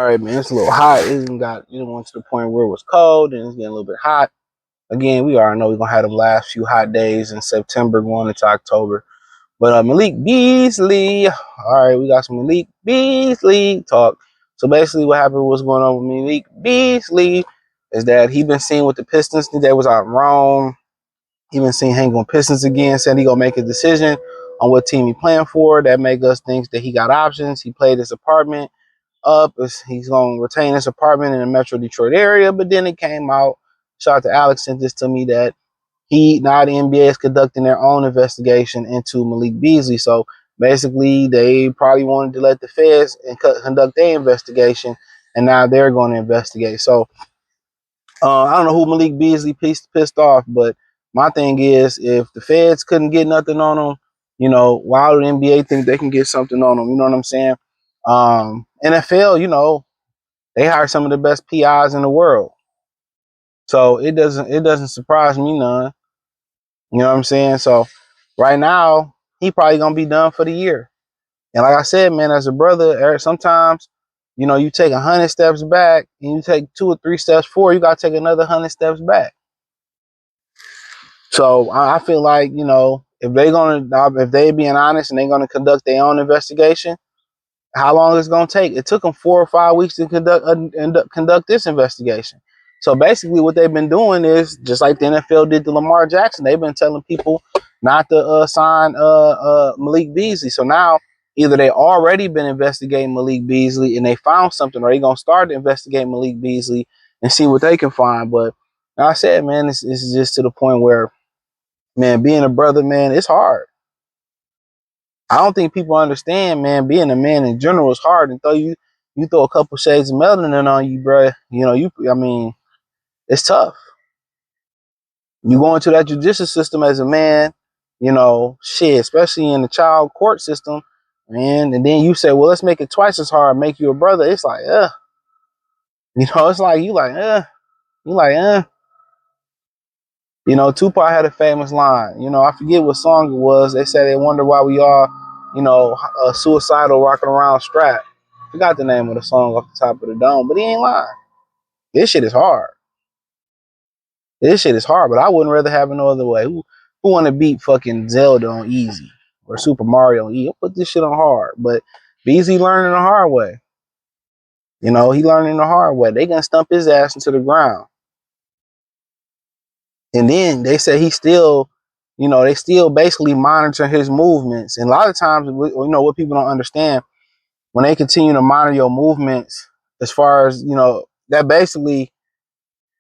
right, man. It's a little hot. It went to the point where it was cold and it's getting a little bit hot. Again, we already know we're gonna have them last few hot days in September going into October. But Malik Beasley. All right, we got some Malik Beasley talk. So basically what happened, what's going on with Malik Beasley is that he been seen with the Pistons. They was out in Rome. He been seen hanging on Pistons again, said he gonna make a decision on what team he playing for. That make us think that he got options. He played his apartment up. He's going to retain his apartment in the Metro Detroit area. But then it came out, shout out to Alex, sent this to me, that now the NBA is conducting their own investigation into Malik Beasley. So basically, they probably wanted to let the feds conduct their investigation, and now they're going to investigate. So I don't know who Malik Beasley pissed off, but my thing is, if the feds couldn't get nothing on him, why would the NBA think they can get something on him? You know what I'm saying? NFL, they hire some of the best PIs in the world. So it doesn't surprise me none. You know what I'm saying? So right now, he probably gonna be done for the year. And like I said, man, as a brother, sometimes, you take 100 steps back and you take 2 or 3 steps forward, you gotta take another 100 steps back. So I feel like, if they being honest and they're gonna conduct their own investigation, how long is it gonna take? It took them 4 or 5 weeks to conduct this investigation. So basically, what they've been doing is just like the NFL did to Lamar Jackson. They've been telling people not to sign Malik Beasley. So now either they already been investigating Malik Beasley and they found something, or they gonna start to investigate Malik Beasley and see what they can find. But like I said, man, it's just to the point where, man, being a brother, man, it's hard. I don't think people understand, man, being a man in general is hard. And you throw a couple shades of melanin on you, bro. It's tough. You go into that judicial system as a man, especially in the child court system, man. And then you say, well, let's make it twice as hard, make you a brother. It's like, it's like, you like. Tupac had a famous line. I forget what song it was. They said they wonder why we all, suicidal, rocking around strapped. Forgot the name of the song off the top of the dome, but he ain't lying. This shit is hard. But I wouldn't rather have it no other way. Who want to beat fucking Zelda on easy or Super Mario on easy? I'll put this shit on hard. But Beasley learning the hard way. He learning the hard way. They gonna stump his ass into the ground. And then they say he still, they still basically monitor his movements. And a lot of times, what people don't understand, when they continue to monitor your movements, as far as, that basically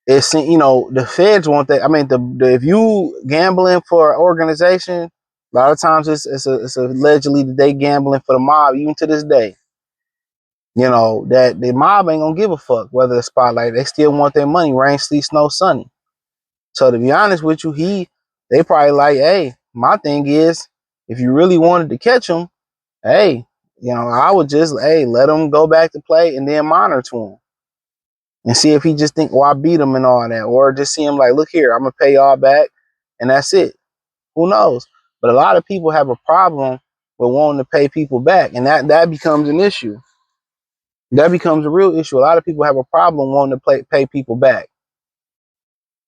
is, the feds want that. I mean, if you gambling for an organization, a lot of times it's allegedly that they gambling for the mob, even to this day. That the mob ain't gonna give a fuck whether the spotlight. They still want their money, rain, sleet, snow, sunny. So to be honest with you, they probably like, hey, my thing is, if you really wanted to catch him, hey, I would just, let him go back to play and then monitor him and see if he just think, I beat him and all that, or just see him like, look here, I'm gonna pay y'all back, and that's it. Who knows? But a lot of people have a problem with wanting to pay people back, and that becomes an issue. That becomes a real issue. A lot of people have a problem wanting to pay people back.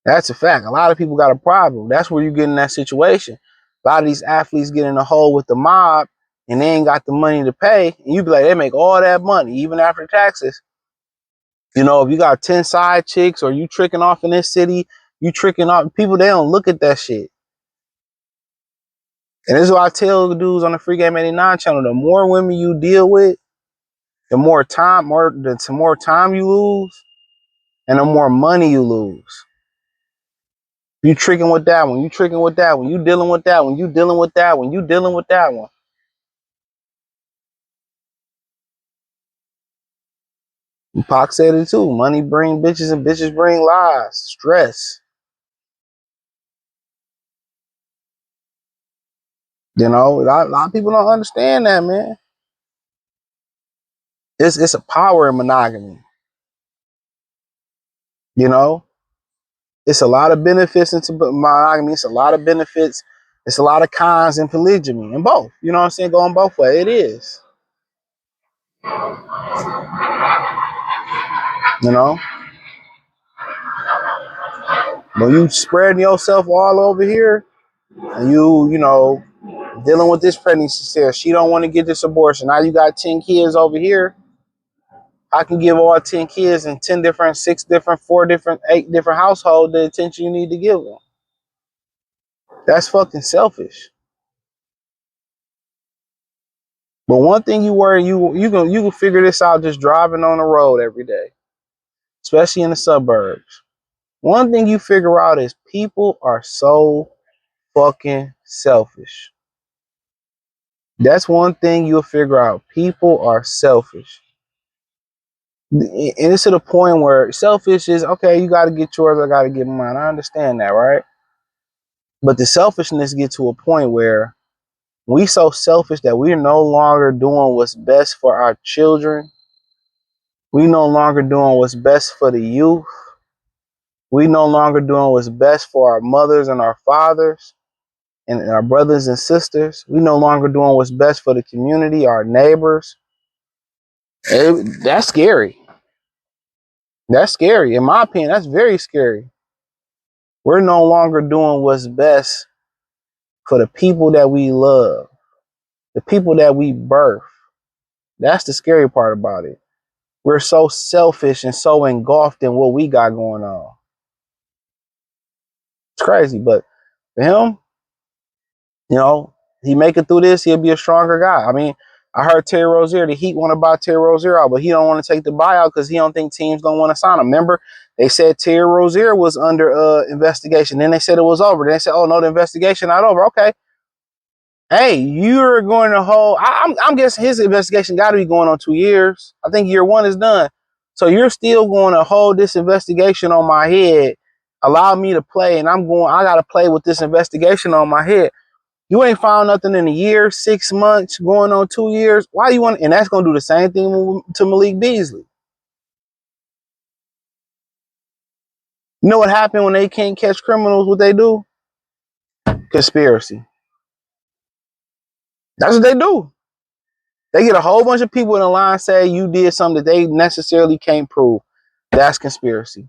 That's a fact. A lot of people got a problem. That's where you get in that situation. A lot of these athletes get in a hole with the mob and they ain't got the money to pay. And you be like, they make all that money, even after taxes. If you got 10 side chicks or you tricking off in this city, you tricking off people, they don't look at that shit. And this is what I tell the dudes on the Free Game 89 channel. The more women you deal with, the more time you lose and the more money you lose. You tricking with that one. You tricking with that one. You dealing with that one. You dealing with that one. You dealing with that one. Pac said it too. Money bring bitches and bitches bring lies. Stress. A lot of people don't understand that, man. It's a power in monogamy. It's a lot of benefits into monogamy. It's a lot of benefits. It's a lot of cons in polygamy. And both. You know what I'm saying? Going both ways. It is. You know, when you spreading yourself all over here, and you know, dealing with this pregnancy scare, she don't want to get this abortion. Now you got 10 kids over here. I can give all 10 kids in 10 different, 6 different, 4 different, 8 different households the attention you need to give them. That's fucking selfish. But one thing you worry, you can figure this out just driving on the road every day, especially in the suburbs. One thing you figure out is people are so fucking selfish. That's one thing you'll figure out. People are selfish. And it's to the point where selfish is, okay, you got to get yours, I got to get mine. I understand that, right? But the selfishness gets to a point where we so selfish that we're no longer doing what's best for our children. We no longer doing what's best for the youth. We no longer doing what's best for our mothers and our fathers and our brothers and sisters. We no longer doing what's best for the community, our neighbors. That's scary. That's scary. In my opinion, that's very scary. We're no longer doing what's best for the people that we love, the people that we birth. That's the scary part about it. We're so selfish and so engulfed in what we got going on. It's crazy, but for him, you know, he make it through this, he'll be a stronger guy. I mean, I heard Terry Rozier, the Heat want to buy Terry Rozier out, but he don't want to take the buyout because he don't think teams don't want to sign him. Remember, they said Terry Rozier was under investigation. Then they said it was over. Then they said, oh, no, the investigation not over. Okay. Hey, you're going to hold, I'm guessing his investigation got to be going on 2 years. I think year 1 is done. So you're still going to hold this investigation on my head, allow me to play, and I got to play with this investigation on my head. You ain't found nothing in a year, 6 months, going on 2 years. Why you want? And that's going to do the same thing to Malik Beasley. You know what happened when they can't catch criminals? What they do? Conspiracy. That's what they do. They get a whole bunch of people in the line say you did something that they necessarily can't prove. That's conspiracy.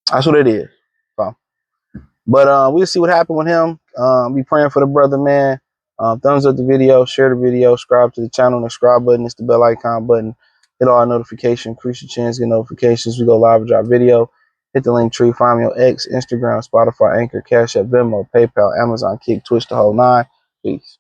That's what it is. So, but we'll see what happened with him. Be praying for the brother, man. Thumbs up the video, share the video, subscribe to the channel. The subscribe button is the bell icon button. Hit all our notifications, increase your chance, get notifications. We go live and drop video. Hit the link tree, find me on X, Instagram, Spotify, Anchor, Cash App, Venmo, PayPal, Amazon, Kick, Twitch, the whole 9. Peace.